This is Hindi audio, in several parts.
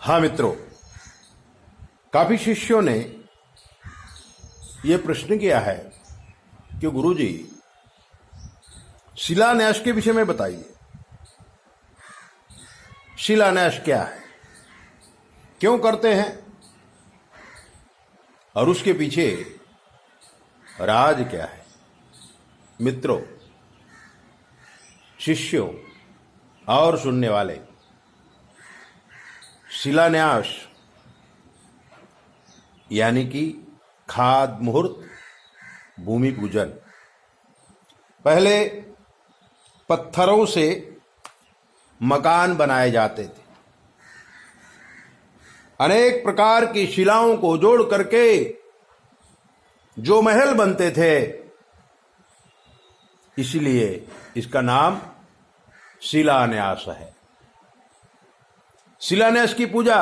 हाँ मित्रों, काफी शिष्यों ने यह प्रश्न किया है कि गुरुजी शिलान्यास के विषय में बताइए। शिलान्यास क्या है, क्यों करते हैं और उसके पीछे राज क्या है। मित्रों, शिष्यों और सुनने वाले, शिलान्यास यानी कि खाद मुहूर्त, भूमि पूजन। पहले पत्थरों से मकान बनाए जाते थे। अनेक प्रकार की शिलाओं को जोड़ करके जो महल बनते थे, इसलिए इसका नाम शिलान्यास है। शिलान्यास की पूजा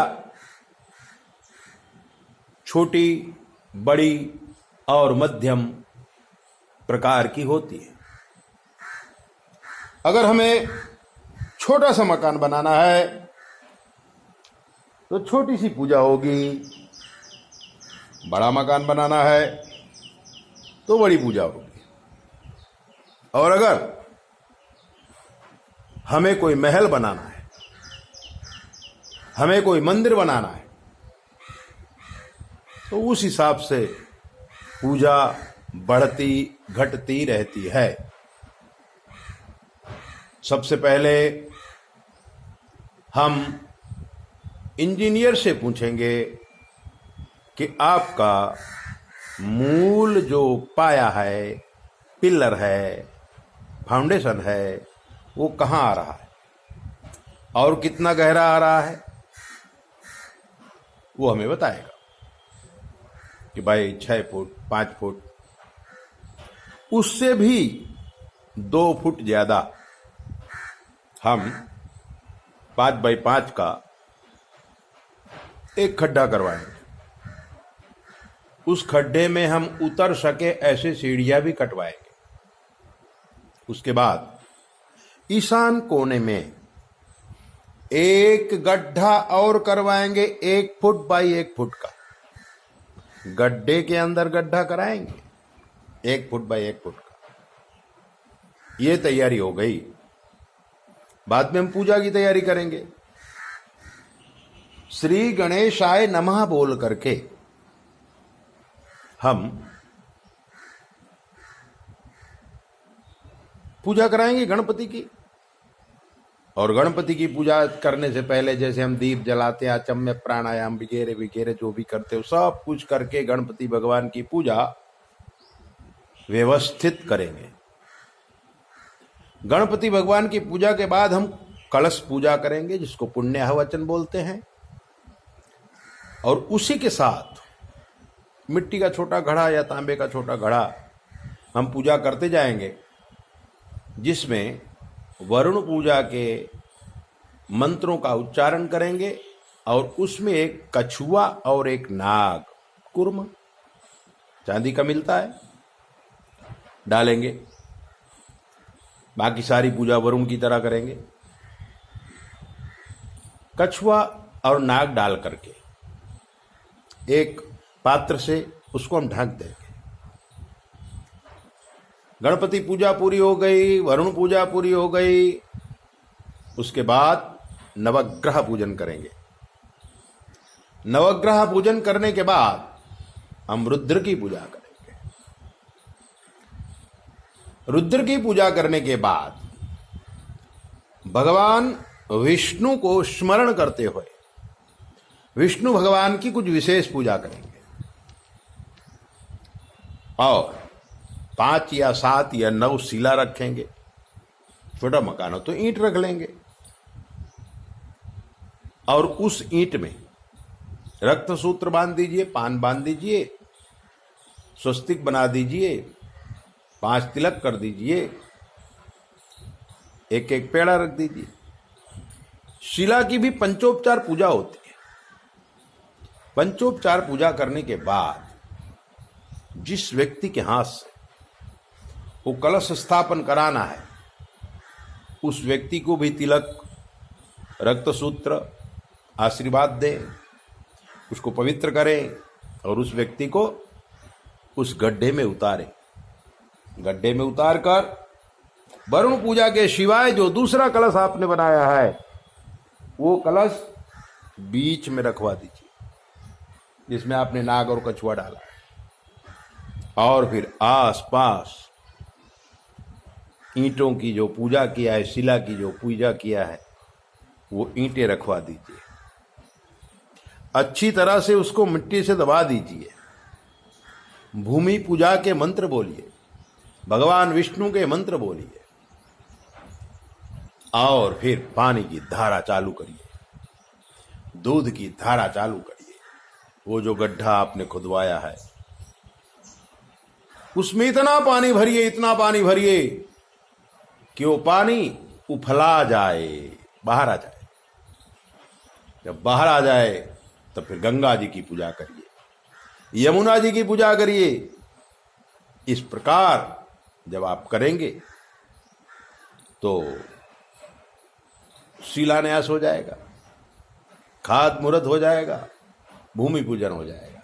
छोटी, बड़ी और मध्यम प्रकार की होती है। अगर हमें छोटा सा मकान बनाना है तो छोटी सी पूजा होगी। बड़ा मकान बनाना है तो बड़ी पूजा होगी। और अगर हमें कोई महल बनाना है, हमें कोई मंदिर बनाना है, तो उस हिसाब से पूजा बढ़ती घटती रहती है। सबसे पहले हम इंजीनियर से पूछेंगे कि आपका मूल जो पाया है, पिलर है, फाउंडेशन है, वो कहाँ आ रहा है और कितना गहरा आ रहा है, वो हमें बताएगा कि भाई 6 फुट, 5 फुट, उससे भी 2 फुट ज्यादा हम 5 बाई 5 का एक खड्डा करवाएंगे। उस खड्डे में हम उतर सके ऐसे सीढ़ियां भी कटवाएंगे। उसके बाद ईशान कोने में एक गड्ढा और करवाएंगे, 1 फुट बाई 1 फुट का। गड्ढे के अंदर गड्ढा कराएंगे 1 फुट बाई 1 फुट का। ये तैयारी हो गई। बाद में हम पूजा की तैयारी करेंगे। श्री गणेशाय नमः बोल करके हम पूजा कराएंगे गणपति की। और गणपति की पूजा करने से पहले जैसे हम दीप जलाते हैं, आचम्य प्राणायाम वगैरह जो भी करते हो, सब कुछ करके गणपति भगवान की पूजा व्यवस्थित करेंगे। गणपति भगवान की पूजा के बाद हम कलश पूजा करेंगे, जिसको पुण्याहवचन बोलते हैं। और उसी के साथ मिट्टी का छोटा घड़ा या तांबे का छोटा घड़ा हम पूजा करते जाएंगे, जिसमें वरुण पूजा के मंत्रों का उच्चारण करेंगे और उसमें एक कछुआ और एक नाग, कुर्म चांदी का मिलता है, डालेंगे। बाकी सारी पूजा वरुण की तरह करेंगे। कछुआ और नाग डाल करके एक पात्र से उसको हम ढक देंगे। गणपति पूजा पूरी हो गई, वरुण पूजा पूरी हो गई। उसके बाद नवग्रह पूजन करेंगे। नवग्रह पूजन करने के बाद हम रुद्र की पूजा करेंगे। रुद्र की पूजा करने के बाद भगवान विष्णु को स्मरण करते हुए विष्णु भगवान की कुछ विशेष पूजा करेंगे। और 5 या 7 या 9 शिला रखेंगे। छोटा मकान हो तो ईंट रख लेंगे। और उस ईंट में रक्त सूत्र बांध दीजिए, पान बांध दीजिए, स्वस्तिक बना दीजिए, 5 तिलक कर दीजिए, एक एक पेड़ा रख दीजिए। शिला की भी पंचोपचार पूजा होती है। पंचोपचार पूजा करने के बाद जिस व्यक्ति के हाथ से वो कलश स्थापन कराना है, उस व्यक्ति को भी तिलक, रक्त सूत्र आशीर्वाद दें, उसको पवित्र करें और उस व्यक्ति को उस गड्ढे में उतारें। गड्ढे में उतार कर वरुण पूजा के सिवाय जो दूसरा कलश आपने बनाया है वो कलश बीच में रखवा दीजिए, जिसमें आपने नाग और कछुआ डाला है। और फिर आसपास ईंटों की जो पूजा किया है, शिला की जो पूजा किया है, वो ईंटें रखवा दीजिए। अच्छी तरह से उसको मिट्टी से दबा दीजिए। भूमि पूजा के मंत्र बोलिए, भगवान विष्णु के मंत्र बोलिए और फिर पानी की धारा चालू करिए, दूध की धारा चालू करिए। वो जो गड्ढा आपने खुदवाया है उसमें इतना पानी भरिए, इतना पानी भरिए कि वो पानी उफला जाए, बाहर आ जाए। जब बाहर आ जाए तब फिर गंगा जी की पूजा करिए, यमुना जी की पूजा करिए। इस प्रकार जब आप करेंगे तो शिलान्यास हो जाएगा, खाद मुहूर्त हो जाएगा, भूमि पूजन हो जाएगा।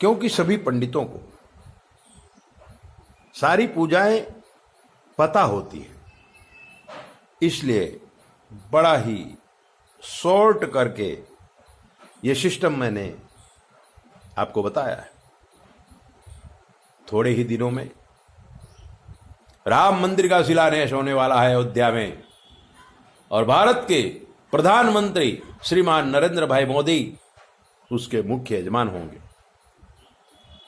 क्योंकि सभी पंडितों को सारी पूजाएं पता होती है, इसलिए बड़ा ही शॉर्ट करके ये सिस्टम मैंने आपको बताया है। थोड़े ही दिनों में राम मंदिर का शिलान्यास होने वाला है अयोध्या में और भारत के प्रधानमंत्री श्रीमान नरेंद्र भाई मोदी उसके मुख्य यजमान होंगे।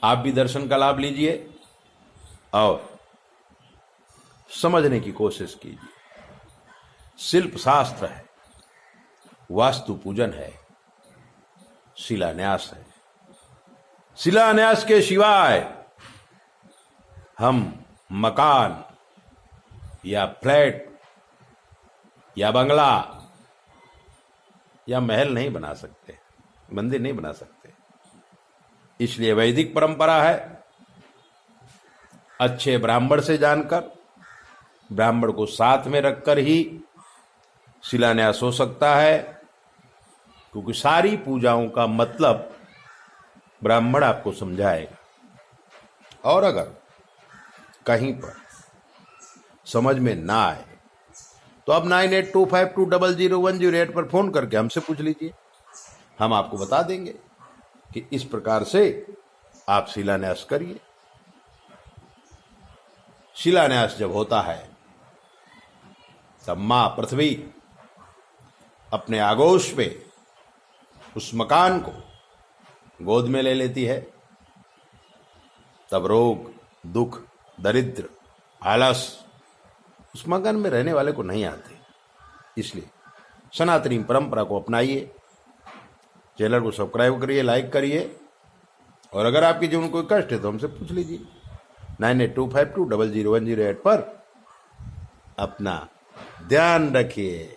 आप भी दर्शन का लाभ लीजिए और समझने की कोशिश कीजिए। शिल्प शास्त्र है, वास्तु पूजन है, शिलान्यास है। शिलान्यास के सिवाय हम मकान या फ्लैट या बंगला या महल नहीं बना सकते, मंदिर नहीं बना सकते। इसलिए वैदिक परंपरा है, अच्छे ब्राह्मण से जानकर, ब्राह्मण को साथ में रखकर ही शिलान्यास हो सकता है, क्योंकि सारी पूजाओं का मतलब ब्राह्मण आपको समझाएगा। और अगर कहीं पर समझ में ना आए तो आप 9825200108 पर फोन करके हमसे पूछ लीजिए, हम आपको बता देंगे कि इस प्रकार से आप शिलान्यास करिए। शिलान्यास जब होता है तब मां पृथ्वी अपने आगोश पे उस मकान को गोद में ले लेती है। तब रोग, दुख, दरिद्र, आलस उस मकान में रहने वाले को नहीं आते। इसलिए सनातनी परंपरा को अपनाइए, चैनल को सब्सक्राइब करिए, लाइक करिए और अगर आपके जीवन में कोई कष्ट है तो हमसे पूछ लीजिए। 9825200108 पर अपना ध्यान रखिए।